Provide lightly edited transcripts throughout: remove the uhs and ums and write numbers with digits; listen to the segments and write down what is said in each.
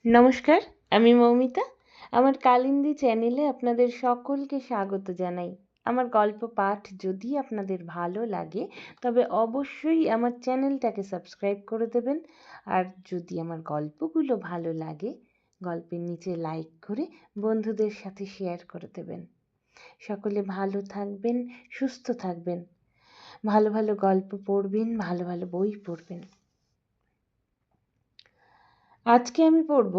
নমস্কার, আমি মৌমিতা। আমার কালিন্দী চ্যানেলে আপনাদের সকলকে স্বাগত জানাই। আমার গল্প পাঠ যদি আপনাদের ভালো লাগে তবে অবশ্যই আমার চ্যানেলটাকে সাবস্ক্রাইব করে দেবেন। আর যদি আমার গল্পগুলো ভালো লাগে, গল্পের নিচে লাইক করে বন্ধুদের সাথে শেয়ার করে দেবেন। সকলে ভালো থাকবেন, সুস্থ থাকবেন, ভালো ভালো গল্প পড়বেন, ভালো ভালো বই পড়বেন। আজকে আমি পড়ব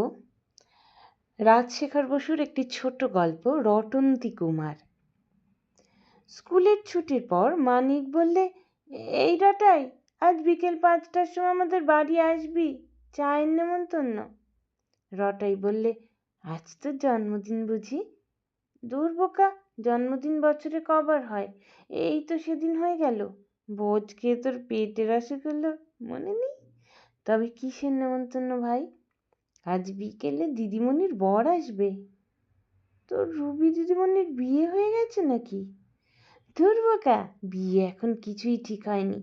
রাজশেখর বসুর একটি ছোট গল্প, রটন্তী কুমার। স্কুলের ছুটির পর মানিক বললে, এই রটাই, আজ বিকেল 5টার সময় আমাদের বাড়ি আসবি, চায়ের নেমন্তন্ন। রটাই বললে, আজ তোর জন্মদিন বুঝি? দূর বোকা, জন্মদিন বছরে কবার হয়? এই তো সেদিন হয়ে গেল। ভোজ খেয়ে তোর পেটে রসগোল্লা মনে নেই? তবে কিসের নেমন্তন্ন ভাই? আজ বিকেলে দিদিমণির বর আসবে। তোর রুবি দিদিমণির বিয়ে হয়ে গেছে নাকি? ধুর বোকা, বিয়ে এখন কিছুই ঠিক হয়নি।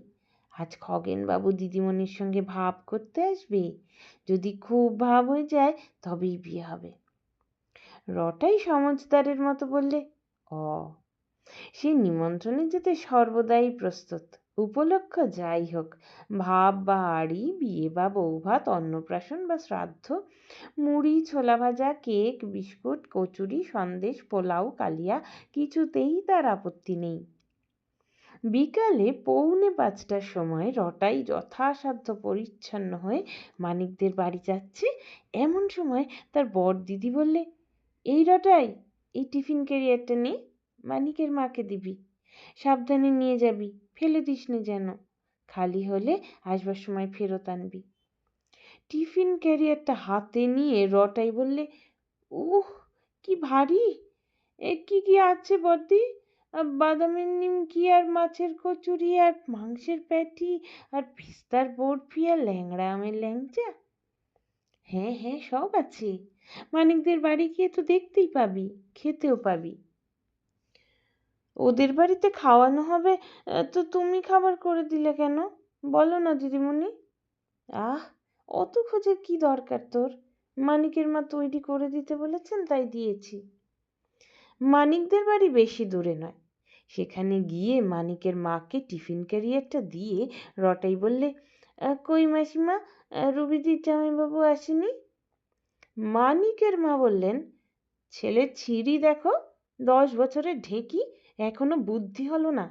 আজ খগেনবাবু দিদিমণির সঙ্গে ভাব করতে আসবে। যদি খুব ভাব হয়ে যায় তবেই বিয়ে হবে। রটাই সমজদারের মতো বললে, ও, সে নিমন্ত্রণে যেতে সর্বদাই প্রস্তুত। উপলক্ষ যাই হোক, ভাব বা আড়ি, বিয়ে বা বৌভাত, অন্নপ্রাশন বা শ্রাদ্ধ, মুড়ি, ছোলা ভাজা, কেক, বিস্কুট, কচুরি, সন্দেশ, পোলাও, কালিয়া, কিছুতেই তার আপত্তি নেই। বিকালে 4:45টার সময় রটাই যথাসাধ্য পরিচ্ছন্ন হয়ে মানিকদের বাড়ি যাচ্ছে। এমন সময় তার বর দিদি বললে, এই রটাই, এই টিফিন ক্যারিয়ারটা নে, মানিকের মাকে দিবি। সাবধানে নিয়ে যাবি, ফেলে দিস নে যেন। খালি হলে আসবার সময় ফেরত আনবি। টিফিন ক্যারিয়ারটা হাতে নিয়ে রটাই বললে, উহ, কি ভারী! এ কি কি আছে বদ্দি? বাদামের নিমকি আর মাছের কচুরি আর মাংসের প্যাটি আর পিস্তার বরফি আর ল্যাংড়া আমের ল্যাংচা। হ্যাঁ হ্যাঁ, সব আছে। মানিকদের বাড়ি গিয়ে তো দেখতেই পাবি, খেতেও পাবি। ওদের বাড়িতে খাওয়ানো হবে, তো তুমি খাবার করে দিলে কেন? বলো না দিদিমণি। আহ, অত খোঁজের কি দরকার তোর? মানিকের মা তৈরি করে দিতে বলেছেন, তাই দিয়েছি। মানিকদের বাড়ি বেশি দূরে নয়। সেখানে গিয়ে মানিকের মাকে টিফিন ক্যারিয়ারটা দিয়ে রটাই বললে, কই মাসিমা, রুবিদির জামাইবাবু আসেনি? মানিকের মা বললেন, ছেলের ছিঁড়ি দেখো, 10 বছরের ঢেকি, এখনো বুদ্ধি হলো না।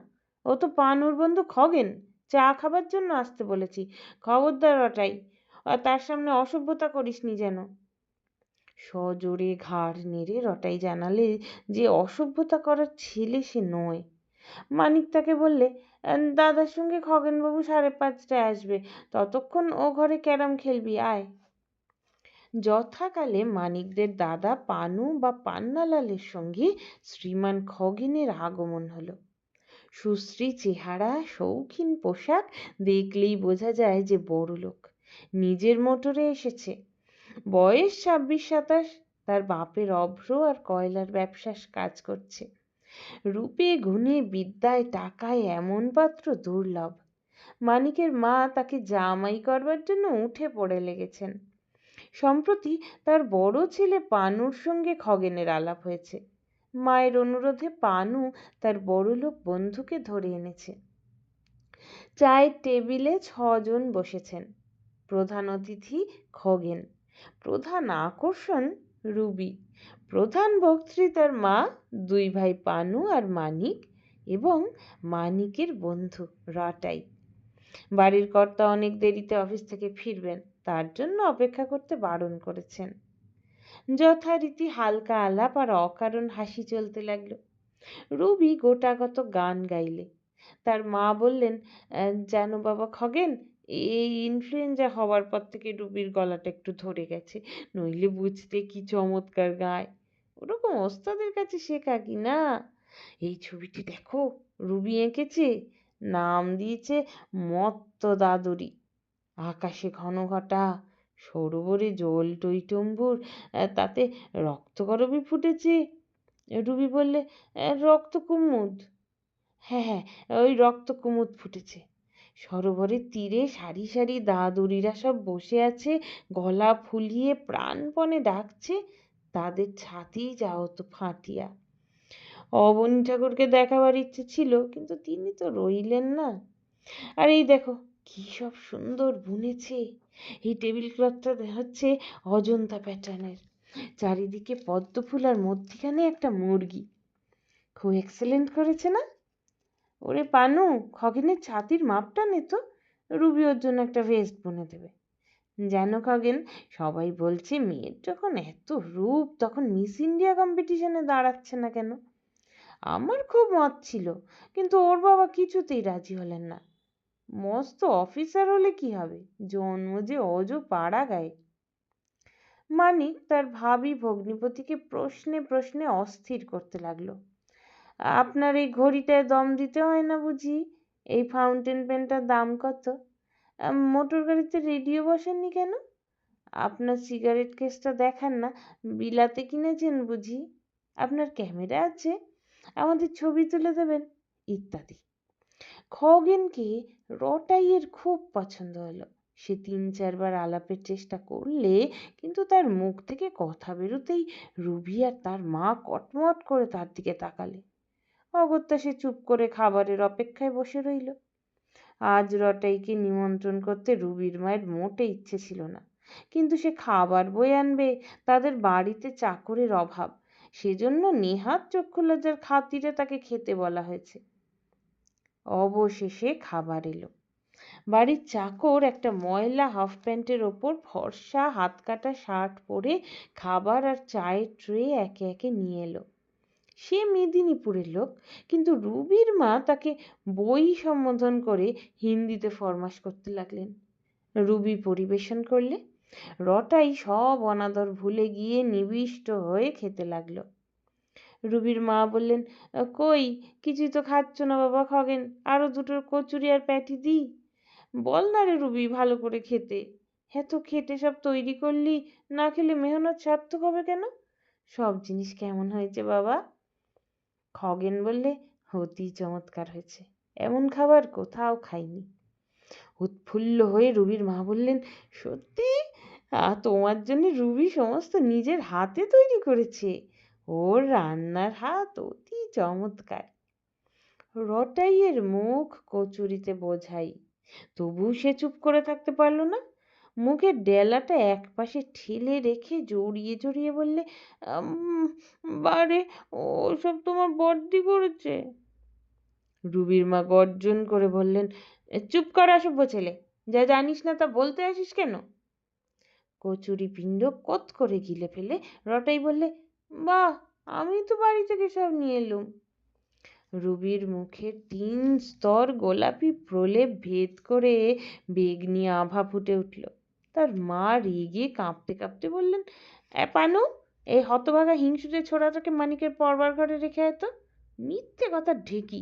ও তো পানুর বন্ধু খগেন, চা খাবার জন্য আসতে বলেছি। খবরদার রটাই, আর তার সামনে অসভ্যতা করিসনি যেন। সজোরে ঘাড় নেড়ে রটাই জানালে যে অসভ্যতা করার ছেলে সে নয়। মানিক তাকে বললে, দাদার সঙ্গে খগেনবাবু 5:30টায় আসবে, ততক্ষণ ও ঘরে ক্যারাম খেলবি, আয়। যথাকালে মানিকদের দাদা পানু বা পান্নালালের সঙ্গে শ্রীমান খগেনের আগমন হলো। সুশ্রী চেহারা, শৌখিন পোশাক, দেখলেই বোঝা যায় যে বড়লোক। নিজের মোটরে এসেছে। বয়স 26-27। তার বাপের অভ্র আর কয়লার ব্যবসার কাজ করছে। রূপে গুণে বিদ্যায় টাকায় এমন পাত্র দুর্লভ। মানিকের মা তাকে জামাই করবার জন্য উঠে পড়ে লেগেছেন। সম্প্রতি তার বড় ছেলে পানুর সঙ্গে খগেনের আলাপ হয়েছে। মায়ের অনুরোধে পানু তার বড়লোক বন্ধুকে ধরে এনেছে। চায়ের টেবিলে 6 জন বসেছেন। প্রধান অতিথি খগেন, প্রধান আকর্ষণ রুবি, প্রধান বক্ত্রী তার মা, 2 ভাই পানু আর মানিক, এবং মানিকের বন্ধু রটাই। বাড়ির কর্তা অনেক দেরিতে অফিস থেকে ফিরবেন, তার জন্য অপেক্ষা করতে বারণ করেছেন। যথারীতি হালকা আলাপ আর অকারণ হাসি চলতে লাগলো। রুবি গোটাকত গান গাইলে। তার মা বললেন, জানো বাবা খগেন, এই ইনফ্লুয়েঞ্জা হওয়ার পর থেকে রুবির গলাটা একটু ধরে গেছে, নইলে বুঝতে কি চমৎকার গায়। ওরকম ওস্তাদের কাছে শেখা কি না। এই ছবিটি দেখো, রুবি এঁকেছে, নাম দিয়েছে মত্ত দাদুরি। আকাশে ঘনঘটা, সরোবরে জল টইটম্বুর, তাতে রক্তকরবী ফুটেছে। রুবি বললে, রক্ত কুমুদ। হ্যাঁ হ্যাঁ, ওই রক্ত কুমুদ ফুটেছে। সরোবরের তীরে সারি সারি দাদুরিরা সব বসে আছে, গলা ফুলিয়ে প্রাণপণে ডাকছে, তাদের ছাতি যাও তো ফাটিয়া। অবনী ঠাকুরকে দেখাবার ইচ্ছে ছিল, কিন্তু তিনি তো রইলেন না। আর এই দেখো কি সব সুন্দর বুনেছে। এই টেবিল ক্লথটা হচ্ছে অজন্তা প্যাটার্নের, চারিদিকে পদ্ম ফুল আর মধ্যিখানে একটা মুরগি। খুব এক্সেলেন্ট করেছে না? ওরে পানু, খগেনের ছাতির মাপটা নে তো, রুবি ওর জন্য একটা ভেস্ট বুনে দেবে। যেন খগেন, সবাই বলছে মেয়ের যখন এত রূপ তখন মিস ইন্ডিয়া কম্পিটিশনে দাঁড়াচ্ছে না কেন। আমার খুব মত ছিল, কিন্তু ওর বাবা কিছুতেই রাজি হলেন না। মস্ত অফিসার হলে কি হবে, জন্ম যে অজ পাড়া গায়ে। মানিক তার ভাবি ভগ্নিপতিকে প্রশ্নে প্রশ্নে অস্থির করতে লাগলো। আপনার এই ঘড়িটায় দম দিতে হয় না বুঝি? এই ফাউন্টেন পেনটার দাম কত? মোটর গাড়িতে রেডিও বসাননি কেন? আপনার সিগারেট কেসটা দেখান না, বিলাতে কিনেছেন বুঝি? আপনার ক্যামেরা আছে, আমাদের ছবি তুলে দেবেন, ইত্যাদি। খগেনকে রটাইয়ের খুব পছন্দ হলো। সে ৩-৪ বার আলাপের চেষ্টা করলে, কিন্তু তার মুখ থেকে কথা বেরোতেই রুবি আর তার মা কটমট করে তার দিকে তাকালে। অগত্যা সে চুপ করে খাবারের অপেক্ষায় বসে রইল। আজ রটাইকে নিমন্ত্রণ করতে রুবির মায়ের মোটে ইচ্ছে ছিল না, কিন্তু সে খাবার বয়ে আনবে, তাদের বাড়িতে চাকরের অভাব, সেজন্য নেহাত চক্ষু লজ্জার খাতিরে তাকে খেতে বলা হয়েছে। অবশেষে খাবার এলো। বাড়ির চাকর একটা ময়লা হাফ প্যান্টের ওপর ফর্সা হাত কাটা শার্ট পরে খাবার আর চায়ের ট্রে একে একে নিয়ে এলো। সে মেদিনীপুরের লোক, কিন্তু রুবির মা তাকে বই সম্বোধন করে হিন্দিতে ফরমাশ করতে লাগলেন। রুবি পরিবেশন করলে, রটাই সব অনাদর ভুলে গিয়ে নিবিষ্ট হয়ে খেতে লাগলো। রুবির মা বললেন, কই কিছুই তো খাচ্ছ না বাবা খগেন, আরো দুটো কচুরি আর প্যাটি দিই? বল না রে রুবি ভালো করে খেতে, এত খেটে সব তৈরি করলি, না খেলে মেহনত সার্থক হবে কেন? সব জিনিস কেমন হয়েছে বাবা? খগেন বললে, অতি চমৎকার হয়েছে, এমন খাবার কোথাও খাইনি। উৎফুল্ল হয়ে রুবির মা বললেন, সত্যি? তোমার জন্য রুবি সমস্ত নিজের হাতে তৈরি করেছে, ওর রান্নার হাত অতি চমৎকার। রটাইয়ের মুখ কচুরিতে বোঝাই, তবু সে চুপ করে থাকতে পারল না। মুখের ডেলাটা একপাশে ঠেলে রেখে জড়িয়ে জড়িয়ে বললে, বারে, ওসব তোমার বড়দি করেছে। রুবির মা গর্জন করে বললেন, চুপ কর অসভ্য ছেলে, যা জানিস না তা বলতে আসিস কেন? কচুরি পিণ্ড কত করে গিলে ফেলে রটাই বললে, বাহ, আমি তো বাড়ি থেকে সব নিয়ে এলুম। রুবির মুখে 3 স্তর গোলাপি প্রলেপ ভেদ করে বেগনি আভা ফুটে উঠল। তার মা রেগে কাঁপতে কাঁপতে বললেন, পানু, এই হতভাগা হিংসুটে ছোড়াটাকে মানিকের পড়বার ঘরে রেখে আয় তো। মিথ্যে কথা ঢেকি,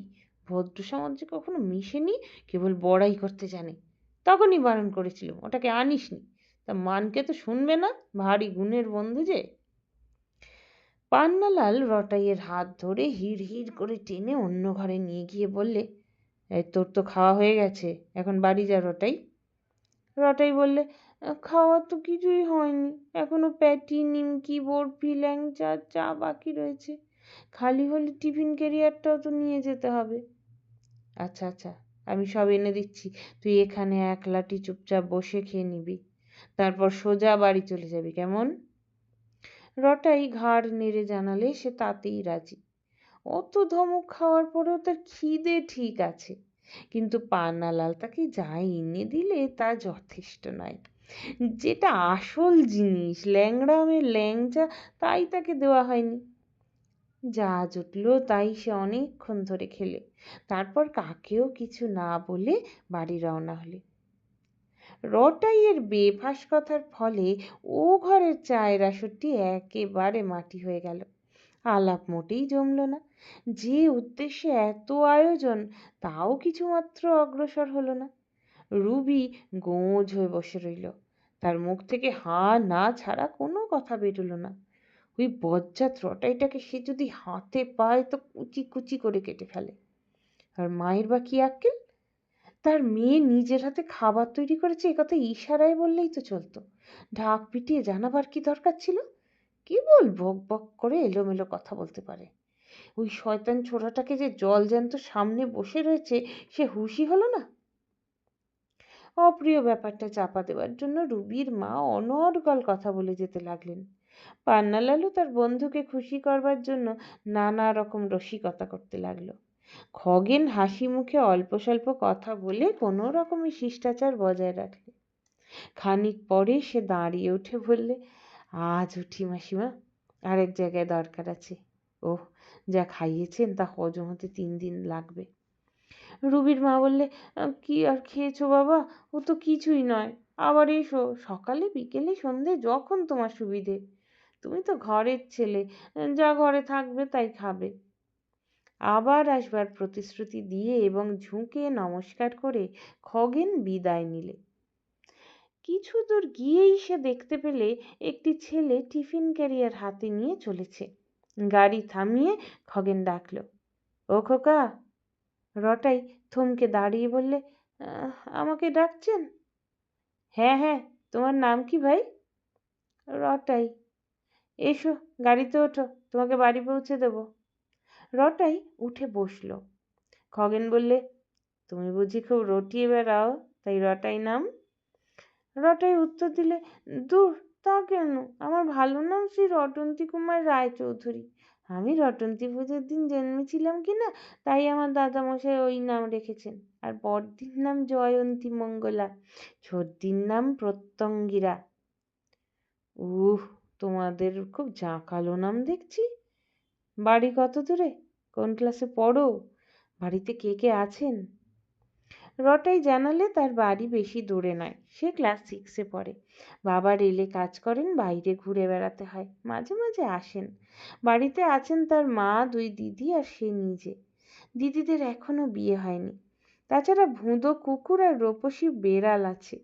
ভদ্র সমাজে কখনো মিশেনি, কেবল বড়াই করতে জানে। তখনই বারণ করেছিলাম, ওটাকে আনিসনি। তা মানকে তো শুনবে না, ভারী গুণের বন্ধু যে। পান্নালাল রটাইয়ের হাত ধরে হিড় হিড় করে টেনে অন্য ঘরে নিয়ে গিয়ে বললে, তোর তো খাওয়া হয়ে গেছে, এখন বাড়ি যা রটাই। রটাই বললে, খাওয়া তো কিছুই হয়নি, এখনো প্যাটি, নিমকি, বরফি, ল্যাংচা, চা বাকি রয়েছে। খালি হলে টিফিন ক্যারিয়ারটাও তো নিয়ে যেতে হবে। আচ্ছা আচ্ছা, আমি সব এনে দিচ্ছি, তুই এখানে একলাটি চুপচাপ বসে খেয়ে নিবি, তারপর সোজা বাড়ি চলে যাবি, কেমন? রটাই ঘাড় নেড়ে জানালে সে তাতেই রাজি। অত ধমক খাওয়ার পরেও তার খিদে ঠিক আছে, কিন্তু পান্নালাল তাকে যা এনে দিলে তা যথেষ্ট নয়। যেটা আসল জিনিস, ল্যাংড়ামের ল্যাংচা, তাই তাকে দেওয়া হয়নি। যা জুটলো তাই সে অনেকক্ষণ ধরে খেলে, তারপর কাকেও কিছু না বলে বাড়ি রওনা হলে। রটাইয়ের বেফাঁস কথার ফলে ও ঘরের চায়ের আসরটি একেবারে মাটি হয়ে গেল। আলাপ মোটেই জমল না। যে উদ্দেশ্যে এত আয়োজন, তাও কিছুমাত্র অগ্রসর হলো না। রুবি গোঁজ হয়ে বসে রইল, তার মুখ থেকে হা না ছাড়া কোনো কথা বেরোলো না। ওই বজ্জাত রটাইটাকে সে যদি হাতে পায় তো কুচি কুচি করে কেটে ফেলে। আর মায়ের বা কি আক্কেল? তার মেয়ে নিজের হাতে খাবার তৈরি করেছে একথা ইশারায় বললেই তো চলতো, ঢাক পিটিয়ে জানাবার কি দরকার ছিল? কেবল বক বক করে এলোমেলো কথা বলতে পারে। ওই শয়তান ছোড়াটাকে যে জল জ্যান্ত সামনে বসে রয়েছে সে হুঁশই হলো না। অপ্রিয় ব্যাপারটা চাপা দেওয়ার জন্য রুবির মা অনর্গল কথা বলে যেতে লাগলেন। পান্নালালও তার বন্ধুকে খুশি করবার জন্য নানা রকম রসিকতা করতে লাগলো। খগেন হাসি মুখে অল্প স্বল্প কথা বলে কোনো রকমের শিষ্টাচার বজায় রাখলে। খানিক পরে সে দাঁড়িয়ে উঠে বললে, আজ উঠি মাসিমা, আরেক জায়গায় দরকার আছে। ওহ, যা খাইয়েছেন তা হজম হতে 3 দিন লাগবে। রুবির মা বললে, কি আর খেয়েছো বাবা, ও তো কিছুই নয়, আবার এসো, সকালে বিকেলে সন্ধে যখন তোমার সুবিধে। তুমি তো ঘরের ছেলে, যা ঘরে থাকবে তাই খাবে। আবার আসবার প্রতিশ্রুতি দিয়ে এবং ঝুঁকে নমস্কার করে খগেন বিদায় নিলে। কিছু দূর গিয়েই সে দেখতে পেলে একটি ছেলে টিফিন ক্যারিয়ার হাতে নিয়ে চলেছে। গাড়ি থামিয়ে খগেন ডাকলো, ও খোকা। রটাই থমকে দাঁড়িয়ে বললে, আমাকে ডাকছেন? হ্যাঁ হ্যাঁ, তোমার নাম কি ভাই? রটাই। এসো, গাড়িতে ওঠো, তোমাকে বাড়ি পৌঁছে দেবো। রটাই উঠে বসলো। খগেন বললে, তুমি বুঝি খুব রটিয়ে বেড়াও, তাই রটাই নাম? রটাই উত্তর দিলে, দূর, তা কেন, আমার ভালো নাম শ্রী রটন্তী কুমার রায়চৌধুরী। আমি রটন্তী পুজোর দিন জন্মেছিলাম কিনা, তাই আমার দাদামশাই ওই নাম রেখেছেন। আর বড়দির নাম জয়ন্তী মঙ্গলা, ছোটদির নাম প্রত্যঙ্গিরা। উহ, তোমাদের খুব জাঁকালো নাম দেখছি। বাড়ি কত দূরে? কোন ক্লাসে পড়ো? বাড়িতে কে কে আছেন? রটাই জানালে তার বাড়ি বেশি দূরে নয়, সে ক্লাস 6-এ পড়ে। বাবা রেলে কাজ করেন, বাইরে ঘুরে বেড়াতে হয়, মাঝে মাঝে আসেন। বাড়িতে আছেন তার মা, 2 দিদি আর সে নিজে। দিদিদের এখনো বিয়ে হয়নি। তাছাড়া ভুঁদো কুকুর আর রূপসী বেড়াল আছে।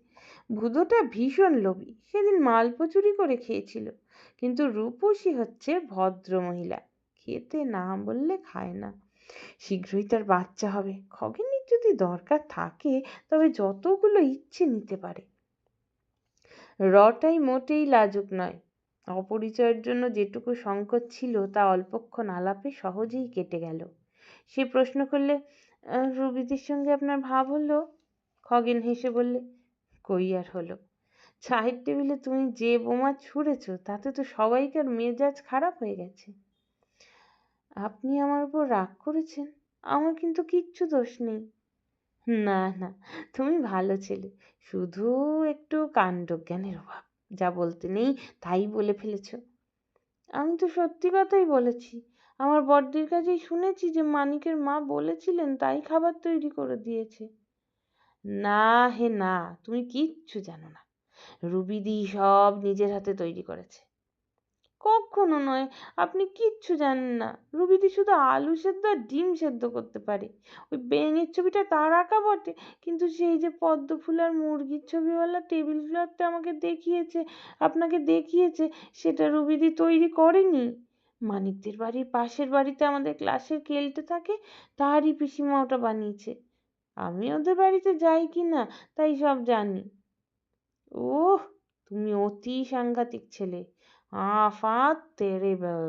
ভুঁদোটা ভীষণ লোভী, সেদিন মালপো চুরি করে খেয়েছিল। কিন্তু রূপসী হচ্ছে ভদ্র মহিলা, খেতে না বললে খায় না। শীঘ্রই তার বাচ্চা হবে। খগেনের যদি দরকার থাকে তবে যতগুলো ইচ্ছে নিতে পারে। রটাই মোটেই লাজুক নয়। অপরিচয়ের জন্য যেটুকু সংকোচ ছিল তা অল্পক্ষণ আলাপে সহজেই কেটে গেল। সে প্রশ্ন করলে, রুবিদির সঙ্গে আপনার ভাব হলো? খগেন হেসে বললে, কই আর হলো, চায়ের টেবিলে তুমি যে বোমা ছুঁড়েছ তাতে তো সবাইকার মেজাজ খারাপ হয়ে গেছে। আপনি আমার উপর রাগ করেছেন? আমার কিন্তু কিচ্ছু দোষ নেই। না না, তুমি ভালো ছেলে, শুধু একটু কাণ্ডজ্ঞানের অভাব। যা বলতে নেই তাই বলে ফেলেছ। আমি তো সত্যি কথাই বলেছি। আমার বড়দির কাছেই শুনেছি যে মানিকের মা বলেছিলেন, তাই খাবার তৈরি করে দিয়েছে। না হে না, তুমি কিচ্ছু জানো না। রুবিদি সব নিজের হাতে তৈরি করেছে। কখনো নয়, আপনি কিচ্ছু জানেন না। রুবিদি শুধু আলু সেদ্ধ আর ডিম সেদ্ধ করতে পারে। ওই ব্যাঙের ছবিটা তার আঁকা বটে, কিন্তু সেই যে পদ্ম ফুল আর মুরগির ছবিওয়ালা টেবিল ক্লথটা আপনাকে দেখিয়েছে, সেটা রুবিদি তৈরি করেনি। মানিকদের বাড়ির পাশের বাড়িতে আমাদের ক্লাসের কেলটে থাকে, তারই পিসিমা ওটা বানিয়েছে। আমি ওদের বাড়িতে যাই কি না তাই সব জানি। ওহ, তুমি অতি সাংঘাতিক ছেলে, আফাত টেরেবল।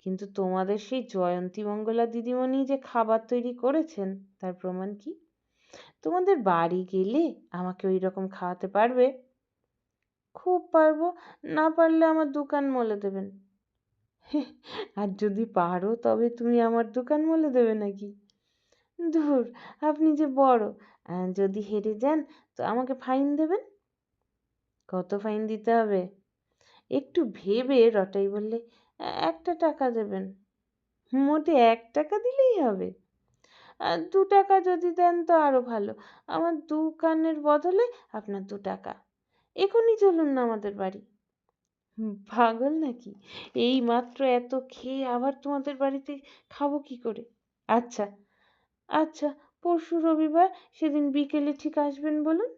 কিন্তু তোমাদের সেই জয়ন্তী মঙ্গলা দিদিমণি যে খাবার তৈরি করেছেন তার প্রমাণ কি? তোমাদের বাড়ি গেলে আমাকে ওই রকম খাওয়াতে পারবে? খুব পারবো, না পারলে আমার দোকান মলে দেবেন। আর যদি পারো তবে তুমি আমার দোকান মলে দেবে নাকি? ধুর, আপনি যে বড়, যদি হেরে যান তো আমাকে ফাইন দেবেন। কত ফাইন দিতে হবে? একটু ভেবে রটাই বললে, 1 টাকা দেবেন। মোটে 1 টাকা দিলেই হবে? 2 টাকা যদি দেন তো আরো ভালো। আমার দোকানের বদলে আপনার 2 টাকা। এখনই চলুন না আমাদের বাড়ি। পাগল নাকি? এই মাত্র এত খেয়ে আবার তোমাদের বাড়িতে খাবো কি করে? আচ্ছা আচ্ছা, পরশু রবিবার, সেদিন বিকেলে ঠিক আসবেন বলুন।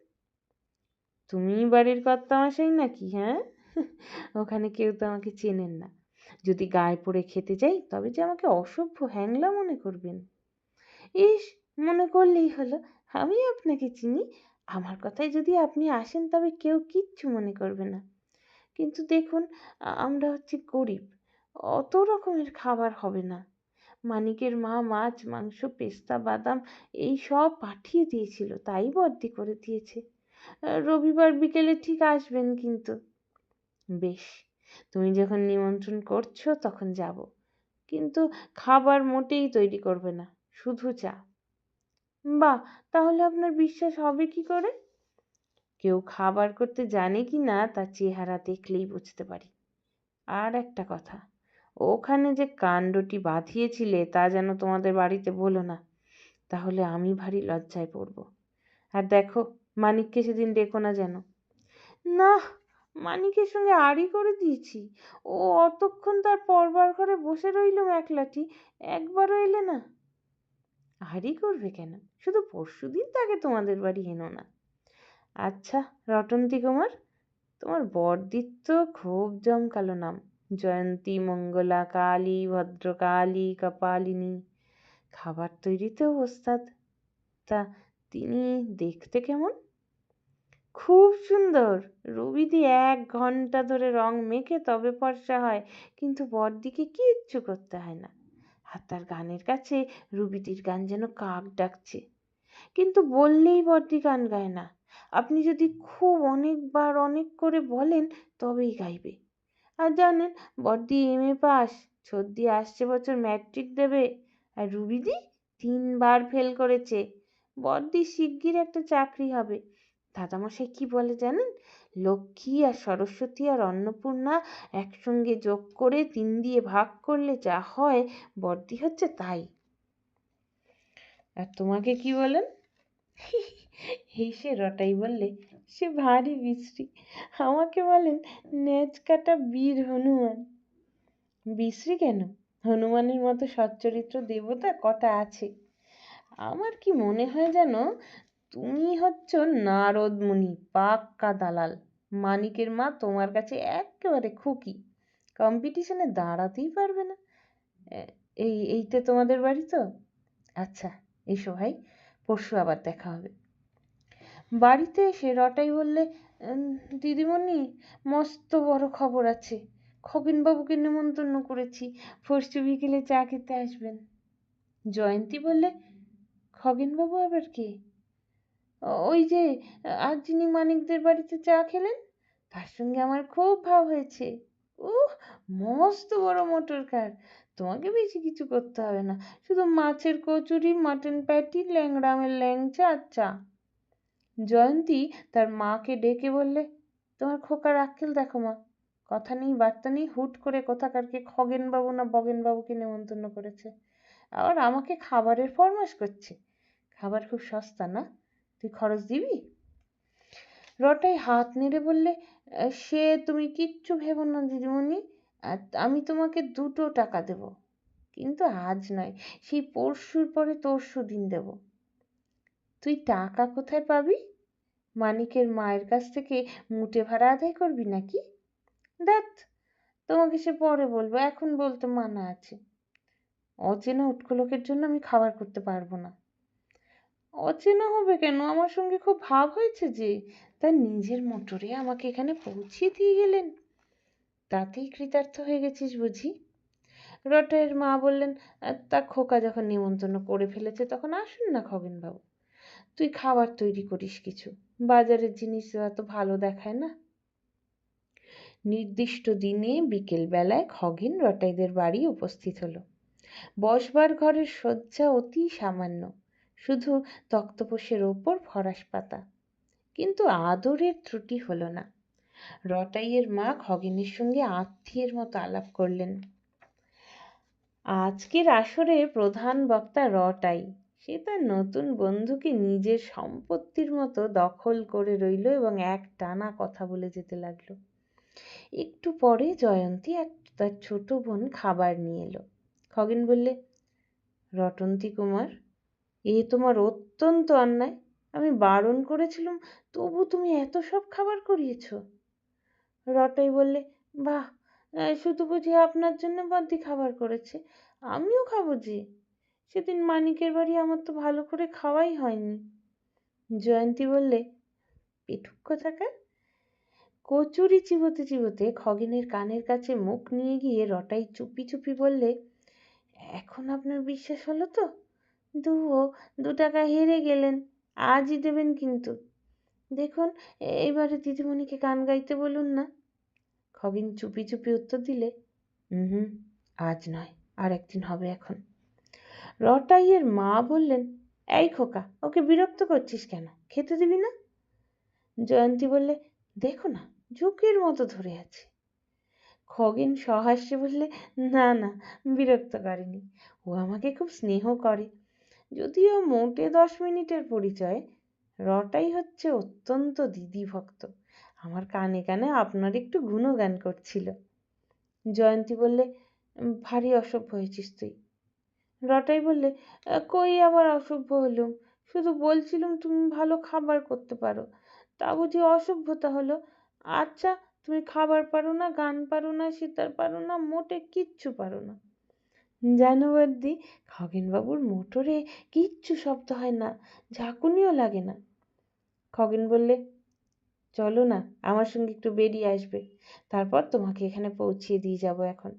তুমিই বাড়ির কর্তামশাই নাকি? হ্যাঁ, ওখানে কেউ তো আমাকে চেনেন না। যদি গায়ে পড়ে খেতে যাই তবে যে আমাকে অসভ্য হ্যাংলা মনে করবেন। ইস, মনে করলেই হলো, আমি আপনাকে চিনি, আমার কথায় যদি আপনি আসেন তবে কেউ কিচ্ছু মনে করবে না। কিন্তু দেখুন, আমরা হচ্ছে গরিব, অত রকমের খাবার হবে না। মানিকের মা মাছ মাংস পেস্তা বাদাম এই সব পাঠিয়ে দিয়েছিল, তাই বর্দি করে দিয়েছে। রবিবার বিকেলে ঠিক আসবেন কিন্তু। বেশ, তুমি যখন নিমন্ত্রণ করছো তখন যাব, কিন্তু খাবার মোটেই তৈরি করবে না, শুধু চা। বাহ, তাহলে আপনার বিশ্বাস হবে কি করে? কেউ খাবার করতে জানে কি না তার চেহারা দেখলেই বুঝতে পারি। আর একটা কথা, ওখানে যে কাণ্ডটি বাঁধিয়েছিলে তা যেন তোমাদের বাড়িতে বলো না, তাহলে আমি ভারী লজ্জায় পড়ব। আর দেখো, মানিককে সেদিন ডেকো না যেন। না, মানিকের সঙ্গে আড়ি করে দিয়েছি, ও অতক্ষণ তার পড়বার ঘরে বসে রইলুম একলাটি, একবারও এলে না। আড়ি করবে কেন, শুধু পরশুদিন তাকে তোমাদের বাড়ি এনো না। আচ্ছা রটন্তী কুমার, তোমার বড়দির তো খুব জমকালো নাম, জয়ন্তী মঙ্গলা কালী ভদ্রকালী কপালিনী, খাবার তৈরিতেও ওস্তাদ। তা তিনি দেখতে কেমন? খুব সুন্দর, রুবিদি 1 ঘন্টা ধরে রং মেখে তবে ফর্সা হয়, কিন্তু বড়দিকে কিচ্ছু করতে হয় না। আর তার গানের কাছে রুবিদির গান যেন কাক ডাকছে, কিন্তু বললেই বড়দি গান গায় না। আপনি যদি খুব অনেকবার অনেক করে বলেন তবেই গাইবে। আর জানেন, বড়দি MA পাস, ছোদ্দি আসছে বছর ম্যাট্রিক দেবে, আর রুবিদি 3বার ফেল করেছে। বড়দি শিগগির একটা চাকরি হবে। দাদামশাই কি বলে জানেন, লক্ষ্মী আর সরস্বতী আর অন্নপূর্ণা একসঙ্গে যোগ করে 3 দিয়ে ভাগ করলে যা হয়, বড়দি হচ্ছে তাই। আর তোমাকে কি বলেন? হেসে রটাই বললে, সে ভারী বিশ্রী, আমাকে বলেন নেজ কাটা বীর হনুমান। বিশ্রী কেন, হনুমানের মতো সচ্চরিত্র দেবতা কটা আছে। আমার কি মনে হয় জানো, তুমি হচ্ছ নারদ মুনি, পাক্কা দালাল। মানিকের মা তোমার কাছে একেবারে খুকি, কম্পিটিশনে দাঁড়াতেই পারবে না। এইটা তোমাদের বাড়ি তো? আচ্ছা, এসো ভাই, পরশু আবার দেখা হবে। বাড়িতে এসে রটাই বললে, দিদিমণি, মস্ত বড় খবর আছে, খগেনবাবুকে নেমন্তন্ন করেছি, পরশু বিকেলে চা খেতে আসবেন। জয়ন্তী বললে, খগেনবাবু আবার কে? ওই যে আজ যিনি মানিকদের বাড়িতে চা খেলেন, তার সঙ্গে আমার খুব ভাব হয়েছে। মস্ত বড় মোটর কার, তোমাকে বেশি কিছু করতে হবে না, শুধু মাছের কচুরি, মাটন প্যাটি, ল্যাংড়া আমের ল্যাংচা আর চা। জয়ন্তী তার মাকে ডেকে বললে, তোমার খোকার আক্কেল দেখো মা, কথা নেই বার্তা নেই, হুট করে কোথাকারকে খগেনবাবু না বগেনবাবুকে নেমন্তন্ন করেছে, আবার আমাকে খাবারের ফরমাশ করছে। খাবার খুব সস্তা না, তুই খরচ দিবি? রটাই হাত নেড়ে বললে, সে তুমি কিচ্ছু ভেবো না দিদিমণি, আমি তোমাকে 2টো টাকা দেব, কিন্তু আজ নয়, সেই পরশুর পরে তরশু দিন দেব। তুই টাকা কোথায় পাবি? মানিকের মায়ের কাছ থেকে মুটে ভাড়া আদায় করবি নাকি? ধ্যাৎ, তোমাকে সে পরে বলবো, এখন বলতে মানা আছে। অচেনা উটকো লোকের জন্য আমি খাবার করতে পারবো না। অচেনা হবে কেন, আমার সঙ্গে খুব ভাব হয়েছে যে, তার নিজের মোটরে আমাকে এখানে পৌঁছিয়ে দিয়ে গেলেন, তাতেই কৃতার্থ হয়ে গেছিস বুঝি? রটাইয়ের মা বললেন, তা খোকা যখন নিমন্ত্রণ করে ফেলেছে তখন আসুন না খগেনবাবু, তুই খাবার তৈরি করিস কিছু, বাজারের জিনিস এত ভালো দেখায় না। নির্দিষ্ট দিনে বিকেল বেলায় খগেন রটাইদের বাড়ি উপস্থিত হলো। বসবার ঘরের সজ্জা অতি সামান্য, শুধু তক্তপোষের ওপর ফরাস পাতা, কিন্তু আদরের ত্রুটি হলো না। রটাইয়ের মা খগেনের সঙ্গে আত্মীয়ের মতো আলাপ করলেন। আজকের আসরে প্রধান বক্তা রটাই, সে তার নতুন বন্ধুকে নিজের সম্পত্তির মতো দখল করে রইল এবং একটানা কথা বলে যেতে লাগলো। একটু পরে জয়ন্তী আর তার ছোট বোন খাবার নিয়ে এলো। খগেন বললে, রটন্তী কুমার, এ তোমার অত্যন্ত অন্যায়, আমি বারণ করেছিলুম তবু তুমি এত সব খাবার করিয়েছ। রটাই বললে, বাহ, শুধু বুঝি আপনার জন্য বদ্দি খাবার করেছে, আমিও খাবো যে, সেদিন মানিকের বাড়ি আমার তো ভালো করে খাওয়াই হয়নি। জয়ন্তী বললে, পেটুক কোথাকার। কচুরি চিবোতে চিবোতে খগেনের কানের কাছে মুখ নিয়ে গিয়ে রটাই চুপি চুপি বললে, এখন আপনার বিশ্বাস হলো তো? দুও 2 টাকা হেরে গেলেন, আজই দেবেন কিন্তু। দেখুন, এইবারে দিদিমণিকে গান গাইতে বলুন না। খগেন চুপি চুপি উত্তর দিলে, হুম, আজ নয়, আর একদিন হবে এখন। রটাইয়ের মা বললেন, এই খোকা, ওকে বিরক্ত করছিস কেন? খেতে দিবি না? জয়ন্তী বললে, দেখো না, জোকের মতো ধরে আছে। খগেন সহাস্যে বললে, না না, বিরক্ত করেনি, ও আমাকে খুব স্নেহ করে। যদিও মোটে 10 মিনিটের পরিচয়, রটাই হচ্ছে অত্যন্ত দিদি ভক্ত। আমার কানে কানে আপনার একটু গুণগান করছিল। জয়ন্তী বললে, ভারী অসভ্য হয়েছিস তুই। রটাই বললে, কই আবার অসভ্য হলুম, শুধু বলছিলুম তুমি ভালো খাবার করতে পারো, তা বুঝি অসভ্যতা হলো? আচ্ছা, তুমি খাবার পারো না, গান পারো না, সেতার পারো না, মোটে কিচ্ছু পারো না। জানো বদ্দি, খগেনবাবুর মোটরে কিচ্ছু শব্দ হয় না, ঝাঁকুনিও লাগে না। খগেন বললে, চলো না, আমার সঙ্গে একটু বেরিয়ে আসবে, তারপর তোমাকে এখানে পৌঁছিয়ে দিয়ে যাব এখন।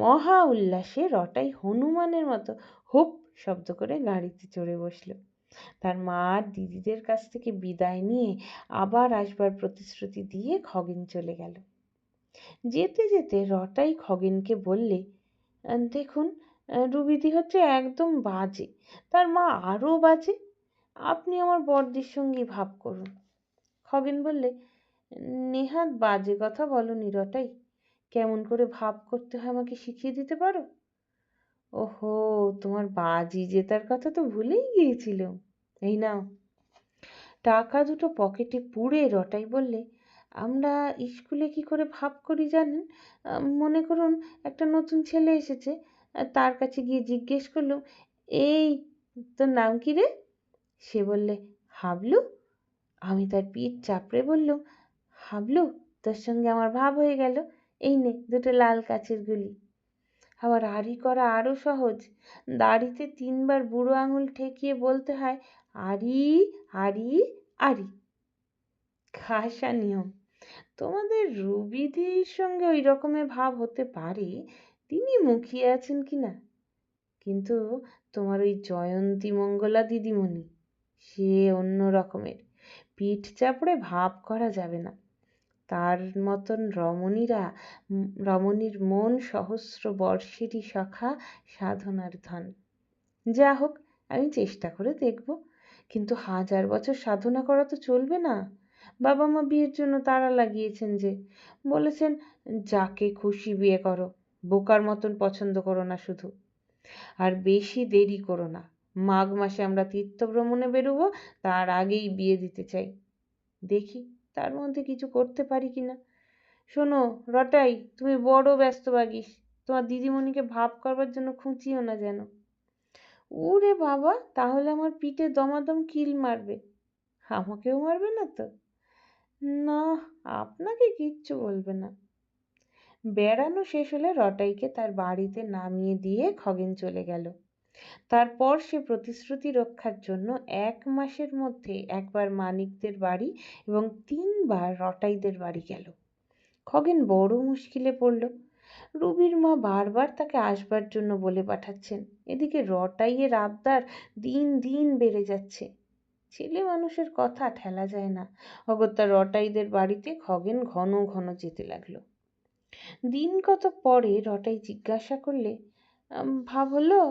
মহা উল্লাসে রটাই হনুমানের মতো হুপ শব্দ করে গাড়িতে চড়ে বসল। তার মা আর দিদিদের কাছ থেকে বিদায় নিয়ে আবার আসবার প্রতিশ্রুতি দিয়ে খগেন চলে গেল। যেতে যেতে রটাই খগেনকে বললে, দেখুন, রুবিদি হচ্ছে একদম বাজে, তার মা আরও বাজে, আপনি আমার বড়দির সঙ্গেই ভাব করুন। খগেন বললে, নেহাত বাজে কথা বলনি রটাই, কেমন করে ভাব করতে হয় আমাকে শিখিয়ে দিতে পারো? ওহো, তোমার বাজি জেতার কথা তো ভুলেই গিয়েছিলাম। এই নাও। টাকা দুটো পকেটে পুরে রটাই বললে, আমরা স্কুলে কি করে ভাব করি জানেন? মনে করুন একটা নতুন ছেলে এসেছে, তার কাছে গিয়ে জিজ্ঞেস করলুম, এই, তোর নাম কি রে? সে বললে, হাবলু। আমি তার পিঠ চাপড়ে বললুম, হাবলু, তোর সঙ্গে আমার ভাব হয়ে গেল, এই নে 2টো লাল কাচের গুলি। আবার আড়ি করা আরও সহজ, দাড়িতে 3বার বুড়ো আঙুল ঠেকিয়ে বলতে হয়, আড়ি, আড়ি, আড়ি। খাসা নিয়ম। তোমাদের রুবিদির সঙ্গে ওই রকমের ভাব হতে পারে, তিনি মুখিয়ে আছেন কি না, কিন্তু তোমার ওই জয়ন্তী মঙ্গলা দিদিমণি, সে অন্য রকমের, পিঠ চাপড়ে ভাব করা যাবে না। তার মতন রমণীর মন সহস্র বর্ষেরই সখা, সাধনার ধন। যা হোক, আমি চেষ্টা করে দেখব, কিন্তু 1000 বছর সাধনা করা তো চলবে না। বাবা মা বিয়ের জন্য তাড়া লাগিয়েছেন যে, বলেছেন যাকে খুশি বিয়ে করো, বোকার মতন পছন্দ করো না শুধু, আর বেশি দেরি করো না, মাঘ মাসে আমরা তীর্থভ্রমণে বেরোবো, তার আগেই বিয়ে দিতে চাই। দেখি তার মধ্যে কিছু করতে পারি কিনা। শোনো রটাই, তুমি বড় ব্যস্তভাগিস, তোমার দিদিমণিকে ভাব করবার জন্য খুঁচিও না যেন। ওরে বাবা, তাহলে আমার পিঠে দমাদম কিল মারবে। আমাকেও মারবে না তো? না, আপনাকে কিচ্ছু বলবে না। বেড়ানো শেষ হলে রটাইকে তার বাড়িতে নামিয়ে দিয়ে খগেন চলে গেল। তারপর সে প্রতিশ্রুতি রক্ষার জন্য 1 মাসের মধ্যে একবার মানিকদের বাড়ি এবং 3বার রটাইদের বাড়ি গেল। খগেন বড় মুশকিলে পড়ল। রুবির মা বারবার তাকে আসবার জন্য বলে পাঠাচ্ছেন, এদিকে রটাইয়ের আবদার দিন দিন বেড়ে যাচ্ছে। ছেলে মানুষের কথা ঠেলা যায় না, অগত্যা রটাইদের বাড়িতে খগেন ঘন ঘন যেতে লাগলো। দিন কতক পরে রটাই জিজ্ঞাসা করলে, ভাব হলো?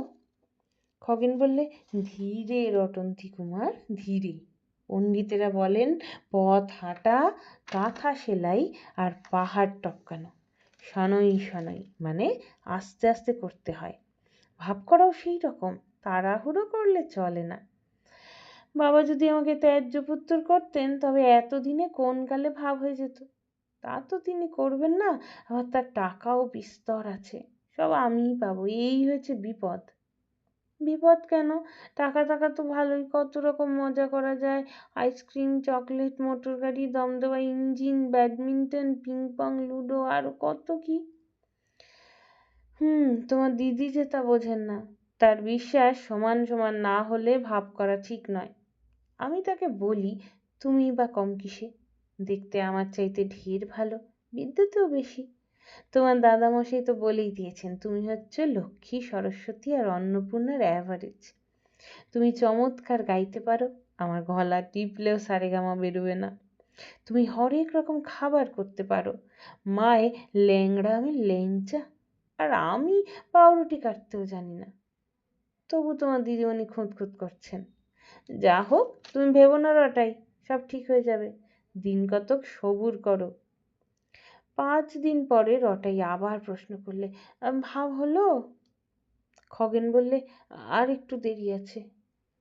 খগেন বললে, ধীরে রটন্তী কুমার, ধীরে। পণ্ডিতেরা বলেন, পথ হাঁটা, কাঁথা সেলাই আর পাহাড় টপকানো, শনৈ শনৈ, মানে আস্তে আস্তে করতে হয়। ভাব করাও সেই রকম, তাড়াহুড়ো করলে চলে না। বাবা যদি আমাকে ত্যায্য পুত্র করতেন, তবে এতদিনে কোন কালে ভাব হয়ে যেত। তা তো তিনি করবেন না, আবার তার টাকাও বিস্তর আছে, সব আমিই পাবো, এই হয়েছে বিপদ। বিপদ কেন? টাকা টাকা তো ভালোই, কত রকম মজা করা যায়, আইসক্রিম, চকলেট, মোটর গাড়ি, দমদমা engine, badminton, ping pong, ludo, আর কত কি। তোমার দিদি যে তা বোঝেন না, তার বিশ্বাস সমান সমান না হলে ভাব করা ঠিক নয়। আমি তাকে বলি, তুমি বা কম কিসে, দেখতে আমার চাইতে ঢের ভালো, বিদ্যুতেও বেশি। তোমার দাদামশাই তো বলেই দিয়েছেন তুমি হচ্ছে লক্ষ্মী, সরস্বতী আর অন্নপূর্ণার অ্যাভারেজ। তুমি চমৎকার গাইতে পারো, আমার গলা টিপলেও সারেগামা বেরোবে না। তুমি হরেক রকম খাবার করতে পারো, মায়ে ল্যাংড়া আমি ল্যাংচা, আর আমি পাউরুটি কাটতেও জানি না। তবু তোমার দিদিমণি খুঁতখুত করছেন। যা হোক, তুমি ভেবো না রটাই, সব ঠিক হয়ে যাবে, দিন কতক সবুর করো। 5 দিন পরে রটাই আবার প্রশ্ন করলে, ভাব হলো? খগেন বললে, আর একটু দেরি আছে।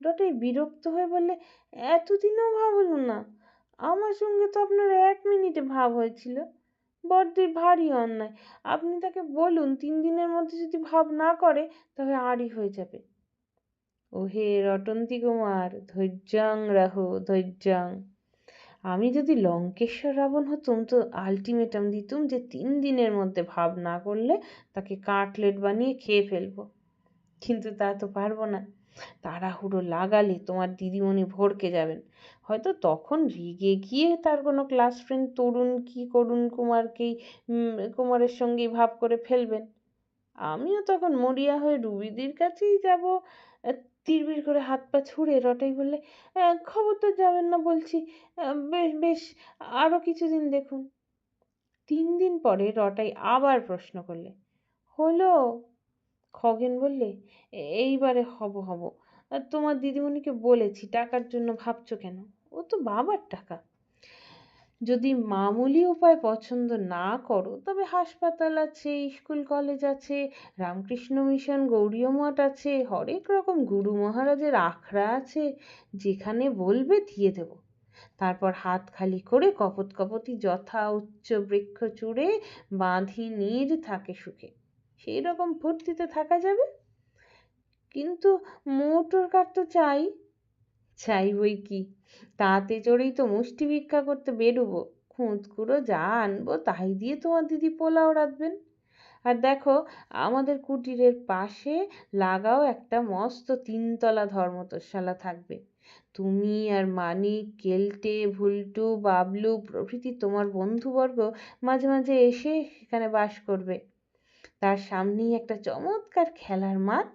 রটাই বিরক্ত হয়ে বললে, এতদিনেও ভাব হলো না? আমার সঙ্গে তো আপনার 1 মিনিটে ভাব হয়েছিল। বড়দির ভারী অন্যায়, আপনি তাকে বলুন 3 দিনের মধ্যে যদি ভাব না করে তবে আরই হয়ে যাবে। ওহে রটন্তী কুমার, ধৈর্যং রাহো ধৈর্যং। আমি যদি লঙ্কেশ্বর রাবণ হতুম তো আলটিমেটাম দিতুম যে 3 দিনের মধ্যে ভাব না করলে তাকে কাটলেট বানিয়ে খেয়ে ফেলবো। কিন্তু তা তো পারবো না। তাড়াহুড়ো লাগালে তোমার দিদিমণি ভড়কে যাবেন, হয়তো তখন রেগে গিয়ে তার কোনো ক্লাস ফ্রেন্ড তরুণ কি করুণ কুমারের সঙ্গেই ভাব করে ফেলবেন। আমিও তখন মরিয়া হয়ে রুবিদির কাছেই যাব। তিড়বিড় করে হাত পা ছুঁড়ে রটাই বললে, খবরদার যাবেন না বলছি, বেশ বেশ, আরও কিছুদিন দেখুন। 3 দিন পরে রটাই আবার প্রশ্ন করলে, হলো? খগেন বললে, এইবারে হব হব। তোমার দিদিমণিকে বলেছি, টাকার জন্য ভাবছো কেন? ও তো বাবার টাকা। যদি মামুলি উপায় পছন্দ না করো তবে হাসপাতাল আছে, স্কুল কলেজ আছে, রামকৃষ্ণ মিশন, গৌড়ীয় মঠ আছে, হরেক রকম গুরু মহারাজের আখড়া আছে, যেখানে বলবে দিয়ে দেব। তারপর হাত খালি করে কপত কপতি যথা উচ্চ বৃক্ষ চূড়ে বাঁধি নীর থাকে সুখে, সেই রকম ফুর্তিতে থাকা যাবে। কিন্তু মোটর কার তো চাই। চাই বই কি, তাতে চড়েই তো মুষ্টি ভিক্ষা করতে বেরোবো। খুঁতকুড়ো যা আনবো তাই দিয়ে তোমার দিদি পোলাও রাঁধবেন। আর দেখো, আমাদের কুটিরের পাশে লাগাও একটা মস্ত 3 তলা ধর্মতশালা থাকবে। তুমি আর মানিক, কেলটে, ভুলটু, বাবলু প্রভৃতি তোমার বন্ধুবর্গ মাঝে মাঝে এসে সেখানে বাস করবে। তার সামনেই একটা চমৎকার খেলার মাঠ।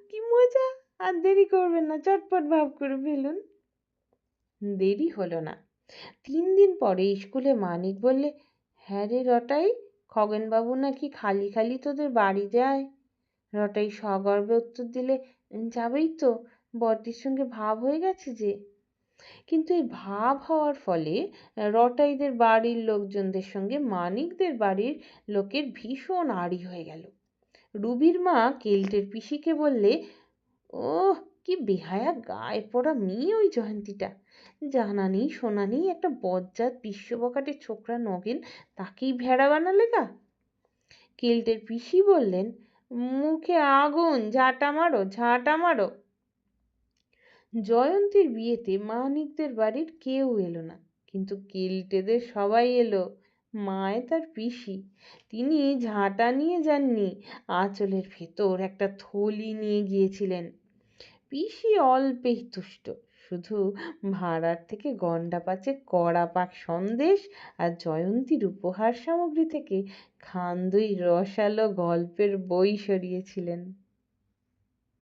কি মজা! আর দেরি করবেন না, চটপট ভাব করে ফেলুন। দেরি হলো না। 3 দিন পরে স্কুলে মানিক বললে, হ্যাঁ রে রটাই, খগেনবাবু নাকি খালি খালি তোদের বাড়ি যায়। রটাই সগর্বে উত্তর দিলে, যাবেই তো, বড়দির সঙ্গে ভাব হয়ে গেছে যে। কিন্তু এই ভাব হওয়ার ফলে রটাইদের বাড়ির লোকজনদের সঙ্গে মানিকদের বাড়ির লোকের ভীষণ আড়ি হয়ে গেল। রুবির মা কেলটের পিসিকে বললে, ওহ, কি বেহায়া গায়ে পড়া মেয়ে ওই জয়ন্তীটা, জানা নেই শোনা নেই একটা বজ্জাত বিশ্ববকাটে ছোকরা নগেন, তাকেই ভেড়া বানালে গা। কেলটের পিসি বললেন, মুখে আগুন, ঝাঁটা মারো ঝাঁটা মারো। জয়ন্তীর বিয়েতে মানিকদের বাড়ির কেউ এলো না, কিন্তু কেলটেদের সবাই এলো। মায় তার পিসি, তিনি ঝাঁটা নিয়ে যাননি, আঁচলের ভেতর একটা থলি নিয়ে গিয়েছিলেন। পিসি অল্পেই তুষ্ট, শুধু ভাঁড়ার থেকে গন্ডা পাচেক কড়া পাক সন্দেশ আর জয়ন্তীর উপহার সামগ্রী থেকে খান্দই রসালো গল্পের বই সরিয়েছিলেন।